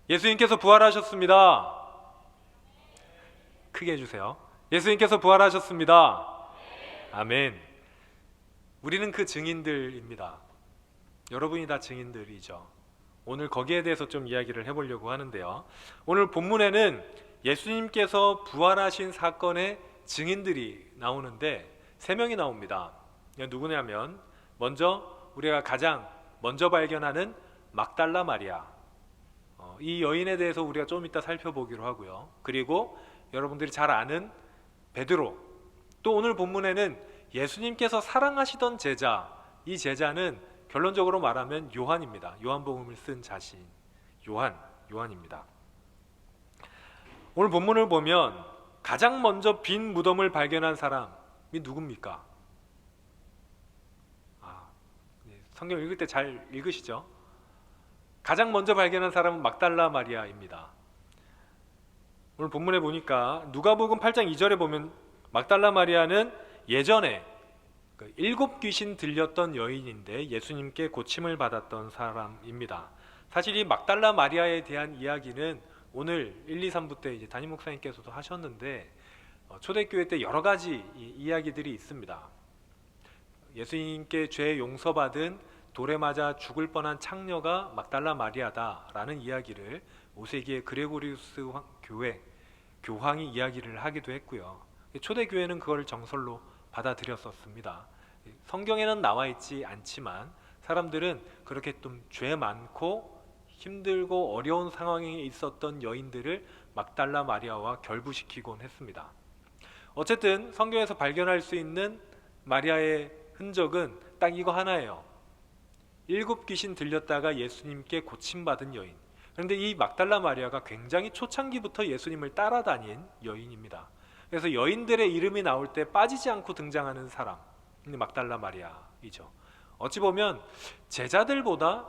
예수님께서 부활하셨습니다. 크게 해주세요. 예수님께서 부활하셨습니다. 아멘. 우리는 그 증인들입니다. 여러분이 다 증인들이죠. 오늘 거기에 대해서 좀 이야기를 해보려고 하는데요. 오늘 본문에는 예수님께서 부활하신 사건의 증인들이 나오는데 3명이 나옵니다. 누구냐면 먼저 우리가 가장 먼저 발견하는 막달라 마리아, 이 여인에 대해서 우리가 좀 이따 살펴보기로 하고요. 그리고 여러분들이 잘 아는 베드로, 또 오늘 본문에는 예수님께서 사랑하시던 제자, 이 제자는 결론적으로 말하면 요한입니다. 요한복음을 쓴 자신, 요한입니다. 오늘 본문을 보면 가장 먼저 빈 무덤을 발견한 사람이 누굽니까? 성경 읽을 때 잘 읽으시죠? 가장 먼저 발견한 사람은 막달라 마리아입니다. 오늘 본문에 보니까 누가복음 8장 2절에 보면 막달라 마리아는 예전에 7 귀신 들렸던 여인인데 예수님께 고침을 받았던 사람입니다. 사실 이 막달라 마리아에 대한 이야기는 오늘 1, 2, 3부 때 이제 담임 목사님께서도 하셨는데 초대교회 때 여러 가지 이야기들이 있습니다. 예수님께 죄 용서받은 돌에 맞아 죽을 뻔한 창녀가 막달라 마리아다라는 이야기를 5세기의 그레고리우스 교황이 이야기를 하기도 했고요. 초대교회는 그걸 정설로 받아들였었습니다. 성경에는 나와 있지 않지만 사람들은 그렇게 좀 죄 많고 힘들고 어려운 상황에 있었던 여인들을 막달라 마리아와 결부시키곤 했습니다. 어쨌든 성경에서 발견할 수 있는 마리아의 흔적은 딱 이거 하나예요. 7 귀신 들렸다가 예수님께 고침받은 여인. 그런데 이 막달라 마리아가 굉장히 초창기부터 예수님을 따라다닌 여인입니다. 그래서 여인들의 이름이 나올 때 빠지지 않고 등장하는 사람, 막달라 마리아이죠. 어찌 보면 제자들보다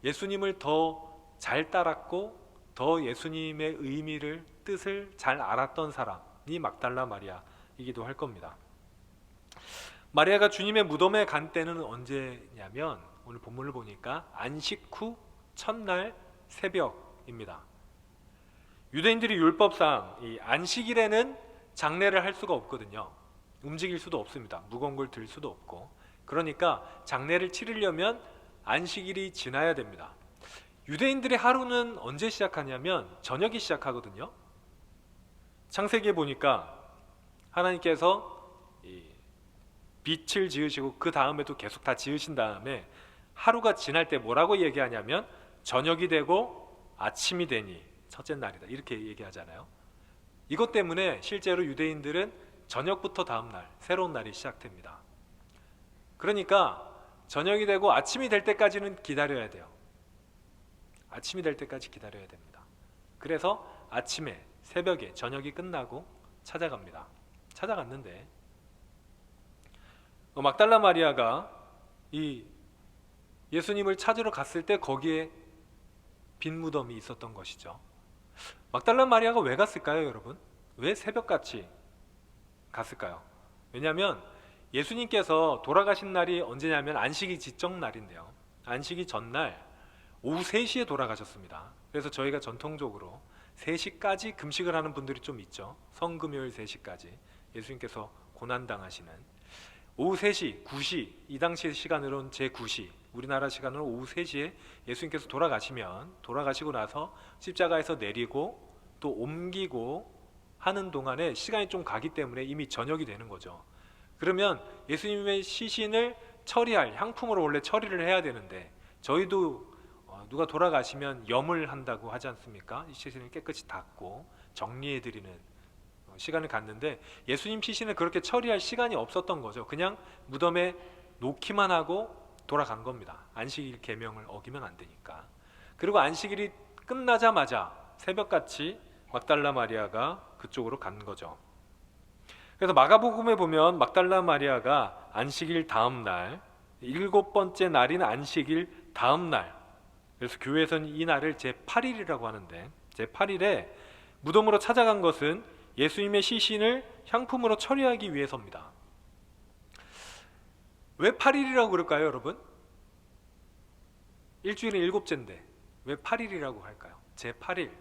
예수님을 더 잘 따랐고 더 예수님의 의미를, 뜻을 잘 알았던 사람이 막달라 마리아이기도 할 겁니다. 마리아가 주님의 무덤에 간 때는 언제냐면 오늘 본문을 보니까 안식 후 첫날 새벽입니다. 유대인들이 율법상 이 안식일에는 장례를 할 수가 없거든요. 움직일 수도 없습니다. 무거운 걸 들 수도 없고. 그러니까 장례를 치르려면 안식일이 지나야 됩니다. 유대인들의 하루는 언제 시작하냐면 저녁이 시작하거든요. 창세기에 보니까 하나님께서 이 빛을 지으시고 그 다음에도 계속 다 지으신 다음에 하루가 지날 때 뭐라고 얘기하냐면 저녁이 되고 아침이 되니 첫째 날이다, 이렇게 얘기하잖아요. 이것 때문에 실제로 유대인들은 저녁부터 다음 날, 새로운 날이 시작됩니다. 그러니까 저녁이 되고 아침이 될 때까지는 기다려야 돼요. 아침이 될 때까지 기다려야 됩니다. 그래서 아침에, 새벽에, 저녁이 끝나고 찾아갔는데 막달라 마리아가 이 예수님을 찾으러 갔을 때 거기에 빈 무덤이 있었던 것이죠. 막달라 마리아가 왜 갔을까요, 여러분? 왜 새벽같이 갔을까요? 왜냐하면 예수님께서 돌아가신 날이 언제냐면 안식이 지정 날인데요. 안식이 전날 오후 3시에 돌아가셨습니다. 그래서 저희가 전통적으로 3시까지 금식을 하는 분들이 좀 있죠. 성금요일 3시까지 예수님께서 고난당하시는 오후 3시, 9시, 이 당시 시간으로는 제9시, 우리나라 시간으로 오후 3시에 예수님께서 돌아가시고 나서 십자가에서 내리고 또 옮기고 하는 동안에 시간이 좀 가기 때문에 이미 저녁이 되는 거죠. 그러면 예수님의 시신을 처리할 향품으로 원래 처리를 해야 되는데 저희도 누가 돌아가시면 염을 한다고 하지 않습니까? 이 시신을 깨끗이 닦고 정리해드리는 시간을 갖는데 예수님 시신을 그렇게 처리할 시간이 없었던 거죠. 그냥 무덤에 놓기만 하고 돌아간 겁니다. 안식일 계명을 어기면 안 되니까. 그리고 안식일이 끝나자마자 새벽같이 막달라 마리아가 그쪽으로 간 거죠. 그래서 마가복음에 보면 막달라 마리아가 안식일 다음 날, 7번째 날인 안식일 다음 날, 그래서 교회에서는 이 날을 제8일이라고 하는데 제8일에 무덤으로 찾아간 것은 예수님의 시신을 향품으로 처리하기 위해서입니다. 왜 8일이라고 그럴까요, 여러분? 일주일은 7째인데 왜 8일이라고 할까요? 제8일.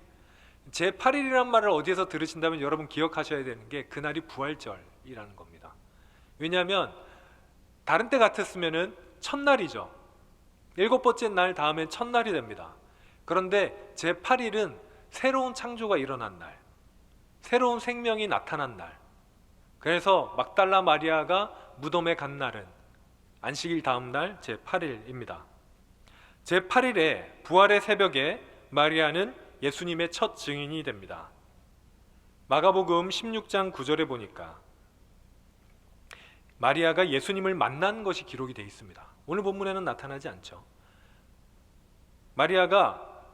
제8일이란 말을 어디에서 들으신다면 여러분 기억하셔야 되는 게 그날이 부활절이라는 겁니다. 왜냐하면 다른 때 같았으면은 첫날이죠. 7번째 날 다음엔 첫날이 됩니다. 그런데 제8일은 새로운 창조가 일어난 날, 새로운 생명이 나타난 날. 그래서 막달라 마리아가 무덤에 간 날은 안식일 다음 날 제8일입니다. 제8일에 부활의 새벽에 마리아는 예수님의 첫 증인이 됩니다. 마가복음 16장 9절에 보니까 마리아가 예수님을 만난 것이 기록이 되어 있습니다. 오늘 본문에는 나타나지 않죠. 마리아가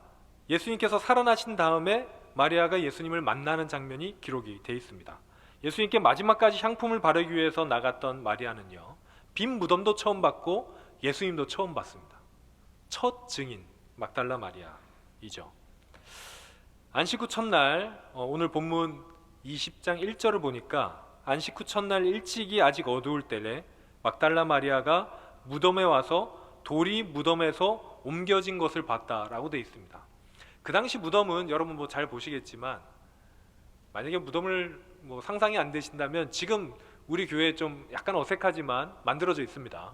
예수님께서 살아나신 다음에 마리아가 예수님을 만나는 장면이 기록이 되어 있습니다. 예수님께 마지막까지 향품을 바르기 위해서 나갔던 마리아는요, 빈 무덤도 처음 봤고 예수님도 처음 봤습니다. 첫 증인 막달라 마리아이죠. 안식 후 첫날, 오늘 본문 20장 1절을 보니까 안식 후 첫날 일찍이 아직 어두울 때래 막달라 마리아가 무덤에 와서 돌이 무덤에서 옮겨진 것을 봤다라고 되어 있습니다. 그 당시 무덤은 여러분 뭐 잘 보시겠지만, 만약에 무덤을 상상이 안 되신다면 지금 우리 교회에 좀 약간 어색하지만 만들어져 있습니다.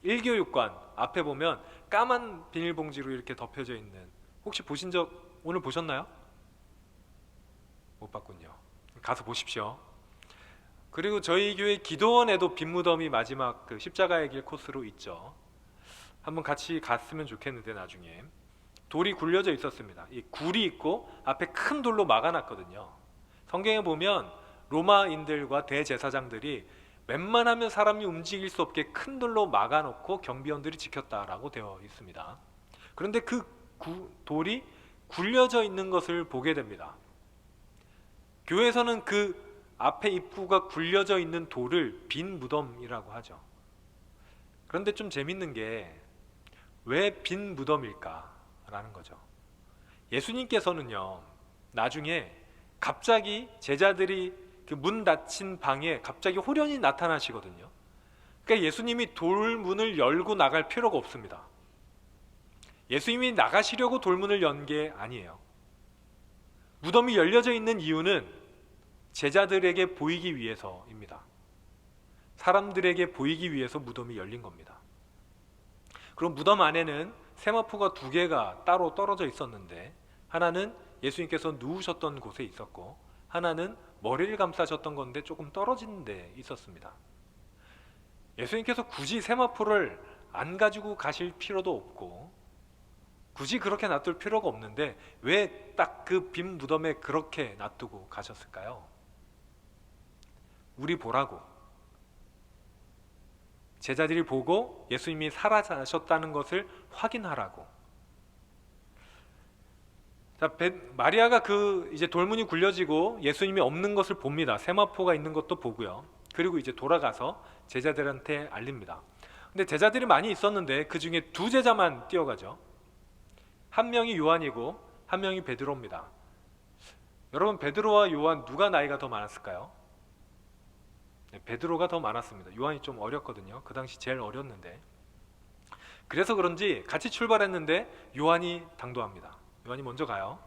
일교육관 앞에 보면 까만 비닐봉지로 이렇게 덮여져 있는, 혹시 보신 적 오늘 보셨나요? 못 봤군요. 가서 보십시오. 그리고 저희 교회 기도원에도 빈 무덤이 마지막 그 십자가의 길 코스로 있죠. 한번 같이 갔으면 좋겠는데, 나중에 돌이 굴려져 있었습니다. 이 굴이 있고 앞에 큰 돌로 막아놨거든요. 성경에 보면 로마인들과 대제사장들이 웬만하면 사람이 움직일 수 없게 큰 돌로 막아놓고 경비원들이 지켰다라고 되어 있습니다. 그런데 그 돌이 굴려져 있는 것을 보게 됩니다. 교회에서는 그 앞에 입구가 굴려져 있는 돌을 빈 무덤이라고 하죠. 그런데 좀 재밌는 게 왜 빈 무덤일까라는 거죠. 예수님께서는요, 나중에 갑자기 제자들이 그 문 닫힌 방에 갑자기 호련히 나타나시거든요. 그러니까 예수님이 돌문을 열고 나갈 필요가 없습니다. 예수님이 나가시려고 돌문을 연 게 아니에요. 무덤이 열려져 있는 이유는 제자들에게 보이기 위해서입니다. 사람들에게 보이기 위해서 무덤이 열린 겁니다. 그럼 무덤 안에는 세마포가 2개가 따로 떨어져 있었는데, 하나는 예수님께서 누우셨던 곳에 있었고 하나는 머리를 감싸셨던 건데 조금 떨어진 데 있었습니다. 예수님께서 굳이 세마포를 안 가지고 가실 필요도 없고 굳이 그렇게 놔둘 필요가 없는데 왜 딱 그 빈 무덤에 그렇게 놔두고 가셨을까요? 우리 보라고, 제자들이 보고 예수님이 살아나셨다는 것을 확인하라고. 자, 마리아가 이제 돌문이 굴려지고 예수님이 없는 것을 봅니다. 세마포가 있는 것도 보고요. 그리고 이제 돌아가서 제자들한테 알립니다. 근데 제자들이 많이 있었는데 그 중에 2제자만 뛰어가죠. 한 명이 요한이고 한 명이 베드로입니다. 여러분, 베드로와 요한 누가 나이가 더 많았을까요? 네, 베드로가 더 많았습니다. 요한이 좀 어렸거든요. 그 당시 제일 어렸는데, 그래서 그런지 같이 출발했는데 요한이 당도합니다. 요한이 먼저 가요.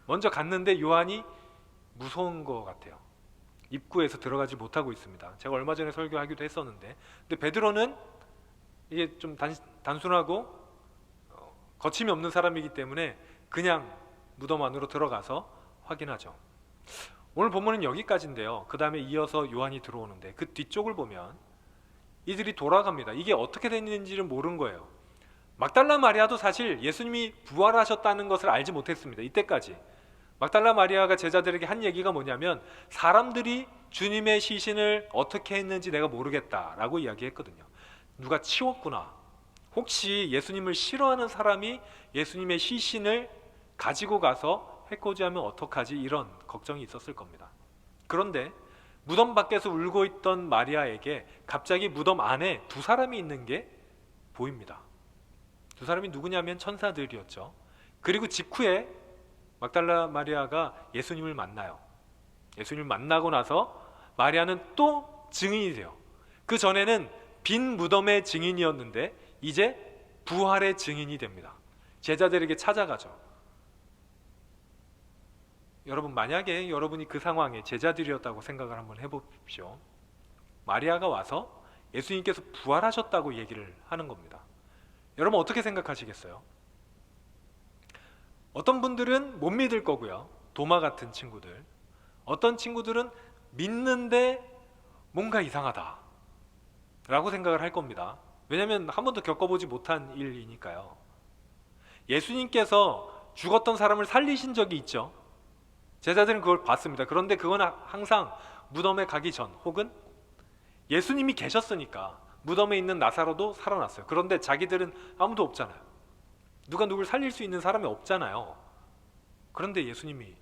먼저 갔는데 요한이 무서운 것 같아요. 입구에서 들어가지 못하고 있습니다. 제가 얼마 전에 설교하기도 했었는데, 근데 베드로는 이게 좀 단순하고 거침이 없는 사람이기 때문에 그냥 무덤 안으로 들어가서 확인하죠. 오늘 본문은 여기까지인데요. 그 다음에 이어서 요한이 들어오는데 그 뒤쪽을 보면 이들이 돌아갑니다. 이게 어떻게 됐는지를 모른 거예요. 막달라 마리아도 사실 예수님이 부활하셨다는 것을 알지 못했습니다. 이때까지 막달라 마리아가 제자들에게 한 얘기가 뭐냐면, 사람들이 주님의 시신을 어떻게 했는지 내가 모르겠다라고 이야기했거든요. 누가 치웠구나. 혹시 예수님을 싫어하는 사람이 예수님의 시신을 가지고 가서 해코지하면 어떡하지, 이런 걱정이 있었을 겁니다. 그런데 무덤 밖에서 울고 있던 마리아에게 갑자기 무덤 안에 2사람이 있는 게 보입니다. 2사람이 누구냐면 천사들이었죠. 그리고 직후에 막달라 마리아가 예수님을 만나요. 예수님을 만나고 나서 마리아는 또 증인이 돼요. 그 전에는 빈 무덤의 증인이었는데 이제 부활의 증인이 됩니다. 제자들에게 찾아가죠. 여러분, 만약에 여러분이 그 상황에 제자들이었다고 생각을 한번 해보십시오. 마리아가 와서 예수님께서 부활하셨다고 얘기를 하는 겁니다. 여러분 어떻게 생각하시겠어요? 어떤 분들은 못 믿을 거고요. 도마 같은 친구들. 어떤 친구들은 믿는데 뭔가 이상하다 라고 생각을 할 겁니다. 왜냐하면 한 번도 겪어보지 못한 일이니까요. 예수님께서 죽었던 사람을 살리신 적이 있죠. 제자들은 그걸 봤습니다. 그런데 그건 항상 무덤에 가기 전 혹은 예수님이 계셨으니까 무덤에 있는 나사로도 살아났어요. 그런데 자기들은 아무도 없잖아요. 누가 누굴 살릴 수 있는 사람이 없잖아요. 그런데 예수님이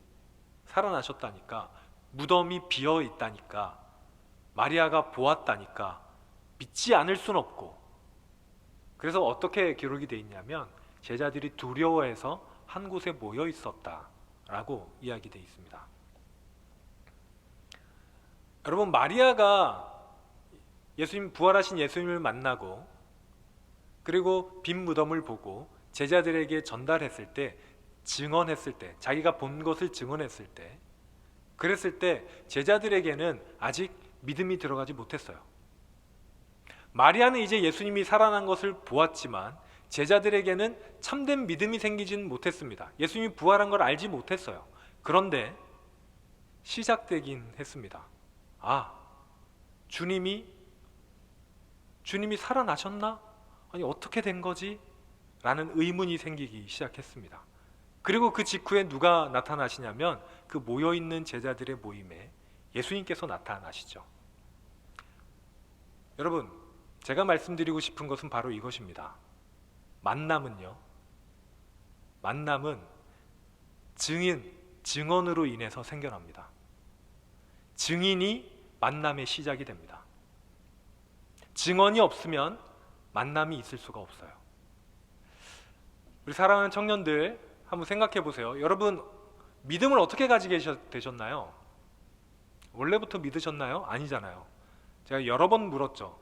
살아나셨다니까, 무덤이 비어 있다니까, 마리아가 보았다니까 믿지 않을 순 없고, 그래서 어떻게 기록이 되어 있냐면 제자들이 두려워해서 한 곳에 모여 있었다라고 이야기되어 있습니다. 여러분, 마리아가 부활하신 예수님을 만나고 그리고 빈 무덤을 보고 제자들에게 전달했을 때, 증언했을 때, 자기가 본 것을 증언했을 때, 그랬을 때 제자들에게는 아직 믿음이 들어가지 못했어요. 마리아는 이제 예수님이 살아난 것을 보았지만 제자들에게는 참된 믿음이 생기지는 못했습니다. 예수님이 부활한 걸 알지 못했어요. 그런데 시작되긴 했습니다. 아, 주님이 살아나셨나? 아니, 어떻게 된 거지? 라는 의문이 생기기 시작했습니다. 그리고 그 직후에 누가 나타나시냐면 그 모여있는 제자들의 모임에 예수님께서 나타나시죠. 여러분, 제가 말씀드리고 싶은 것은 바로 이것입니다. 만남은 증언으로 인해서 생겨납니다. 증인이 만남의 시작이 됩니다. 증언이 없으면 만남이 있을 수가 없어요. 우리 사랑하는 청년들, 한번 생각해 보세요. 여러분, 믿음을 어떻게 가지게 되셨나요? 원래부터 믿으셨나요? 아니잖아요. 제가 여러 번 물었죠.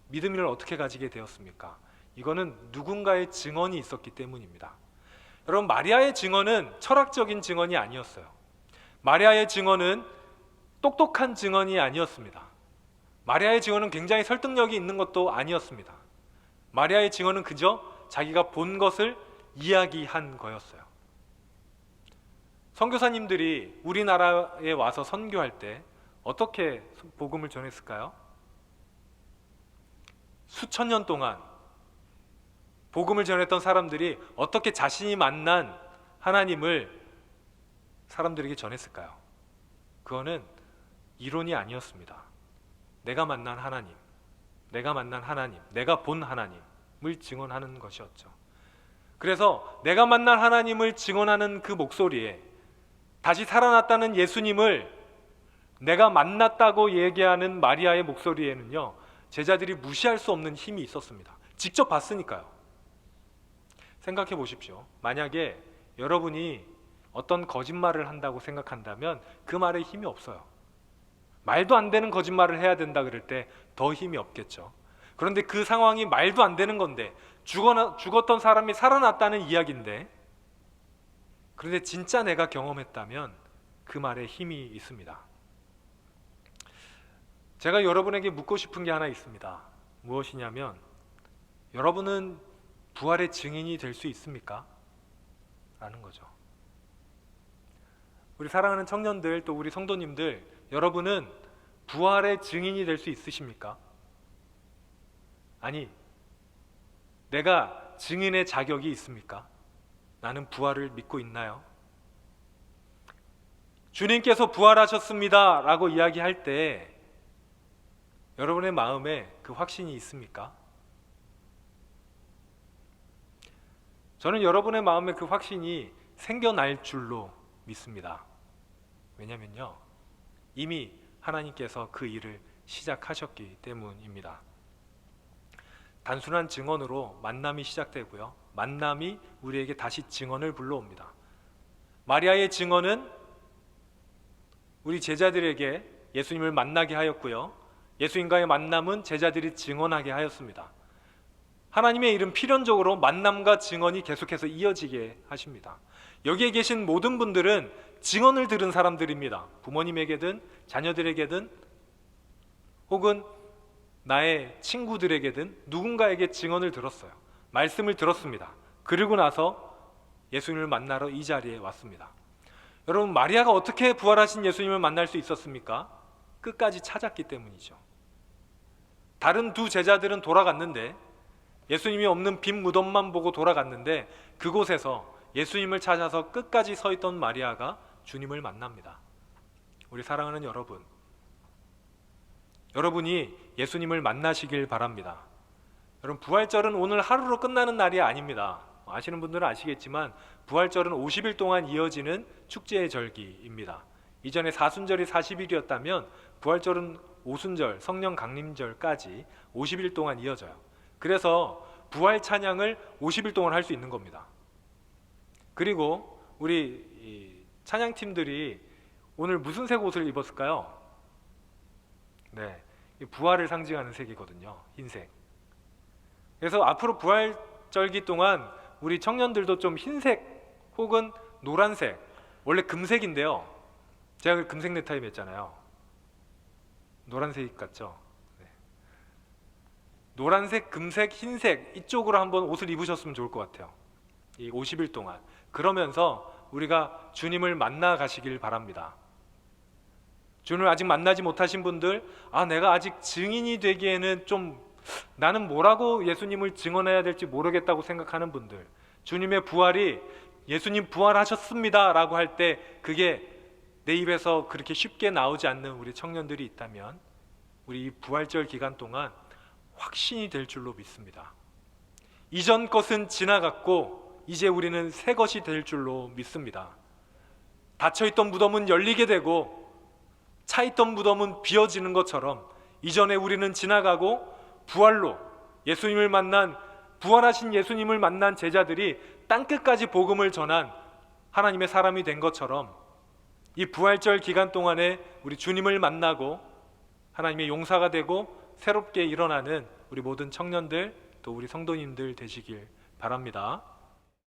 믿음을 어떻게 가지게 되었습니까? 이거는 누군가의 증언이 있었기 때문입니다. 여러분, 마리아의 증언은 철학적인 증언이 아니었어요. 마리아의 증언은 똑똑한 증언이 아니었습니다. 마리아의 증언은 굉장히 설득력이 있는 것도 아니었습니다. 마리아의 증언은 그저 자기가 본 것을 이야기한 거였어요. 선교사님들이 우리나라에 와서 선교할 때 어떻게 복음을 전했을까요? 수천 년 동안 복음을 전했던 사람들이 어떻게 자신이 만난 하나님을 사람들에게 전했을까요? 그거는 이론이 아니었습니다. 내가 만난 하나님, 내가 본 하나님을 증언하는 것이었죠. 그래서 내가 만난 하나님을 증언하는 그 목소리에 다시 살아났다는 예수님을 내가 만났다고 얘기하는 마리아의 목소리에는요, 제자들이 무시할 수 없는 힘이 있었습니다. 직접 봤으니까요. 생각해 보십시오. 만약에 여러분이 어떤 거짓말을 한다고 생각한다면 그 말에 힘이 없어요. 말도 안 되는 거짓말을 해야 된다 그럴 때 더 힘이 없겠죠. 그런데 그 상황이 말도 안 되는 건데, 죽었던 사람이 살아났다는 이야기인데, 그런데 진짜 내가 경험했다면 그 말에 힘이 있습니다. 제가 여러분에게 묻고 싶은 게 하나 있습니다. 무엇이냐면, 여러분은 부활의 증인이 될 수 있습니까? 라는 거죠. 우리 사랑하는 청년들, 또 우리 성도님들, 여러분은 부활의 증인이 될 수 있으십니까? 아니, 내가 증인의 자격이 있습니까? 나는 부활을 믿고 있나요? 주님께서 부활하셨습니다 라고 이야기할 때 여러분의 마음에 그 확신이 있습니까? 저는 여러분의 마음에 그 확신이 생겨날 줄로 믿습니다. 왜냐면요, 이미 하나님께서 그 일을 시작하셨기 때문입니다. 단순한 증언으로 만남이 시작되고요, 만남이 우리에게 다시 증언을 불러옵니다. 마리아의 증언은 우리 제자들에게 예수님을 만나게 하였고요, 예수님과의 만남은 제자들이 증언하게 하였습니다. 하나님의 일은 필연적으로 만남과 증언이 계속해서 이어지게 하십니다. 여기에 계신 모든 분들은 증언을 들은 사람들입니다. 부모님에게든 자녀들에게든 혹은 나의 친구들에게든 누군가에게 증언을 들었어요. 말씀을 들었습니다. 그리고 나서 예수님을 만나러 이 자리에 왔습니다. 여러분, 마리아가 어떻게 부활하신 예수님을 만날 수 있었습니까? 끝까지 찾았기 때문이죠. 다른 두 제자들은 돌아갔는데, 예수님이 없는 빈 무덤만 보고 돌아갔는데, 그곳에서 예수님을 찾아서 끝까지 서 있던 마리아가 주님을 만납니다. 우리 사랑하는 여러분, 여러분이 예수님을 만나시길 바랍니다. 여러분, 부활절은 오늘 하루로 끝나는 날이 아닙니다. 아시는 분들은 아시겠지만 부활절은 50일 동안 이어지는 축제의 절기입니다. 이전에 사순절이 40일이었다면 부활절은 오순절, 성령 강림절까지 50일 동안 이어져요. 그래서 부활 찬양을 50일 동안 할 수 있는 겁니다. 그리고 우리 찬양팀들이 오늘 무슨 색 옷을 입었을까요? 네, 부활을 상징하는 색이거든요. 흰색. 그래서 앞으로 부활절기 동안 우리 청년들도 좀 흰색 혹은 노란색, 원래 금색인데요, 제가 금색 넥타이 맸잖아요. 노란색 같죠? 네. 노란색, 금색, 흰색 이쪽으로 한번 옷을 입으셨으면 좋을 것 같아요. 이 50일 동안. 그러면서 우리가 주님을 만나 가시길 바랍니다. 주님을 아직 만나지 못하신 분들, 내가 아직 증인이 되기에는 좀 나는 뭐라고 예수님을 증언해야 될지 모르겠다고 생각하는 분들, 주님의 부활이 예수님 부활하셨습니다 라고 할 때 그게 내 입에서 그렇게 쉽게 나오지 않는 우리 청년들이 있다면 우리 이 부활절 기간 동안 확신이 될 줄로 믿습니다. 이전 것은 지나갔고 이제 우리는 새 것이 될 줄로 믿습니다. 닫혀있던 무덤은 열리게 되고 차있던 무덤은 비어지는 것처럼 이전에 우리는 지나가고 부활로 예수님을 만난, 부활하신 예수님을 만난 제자들이 땅끝까지 복음을 전한 하나님의 사람이 된 것처럼 이 부활절 기간 동안에 우리 주님을 만나고 하나님의 용사가 되고 새롭게 일어나는 우리 모든 청년들, 또 우리 성도님들 되시길 바랍니다.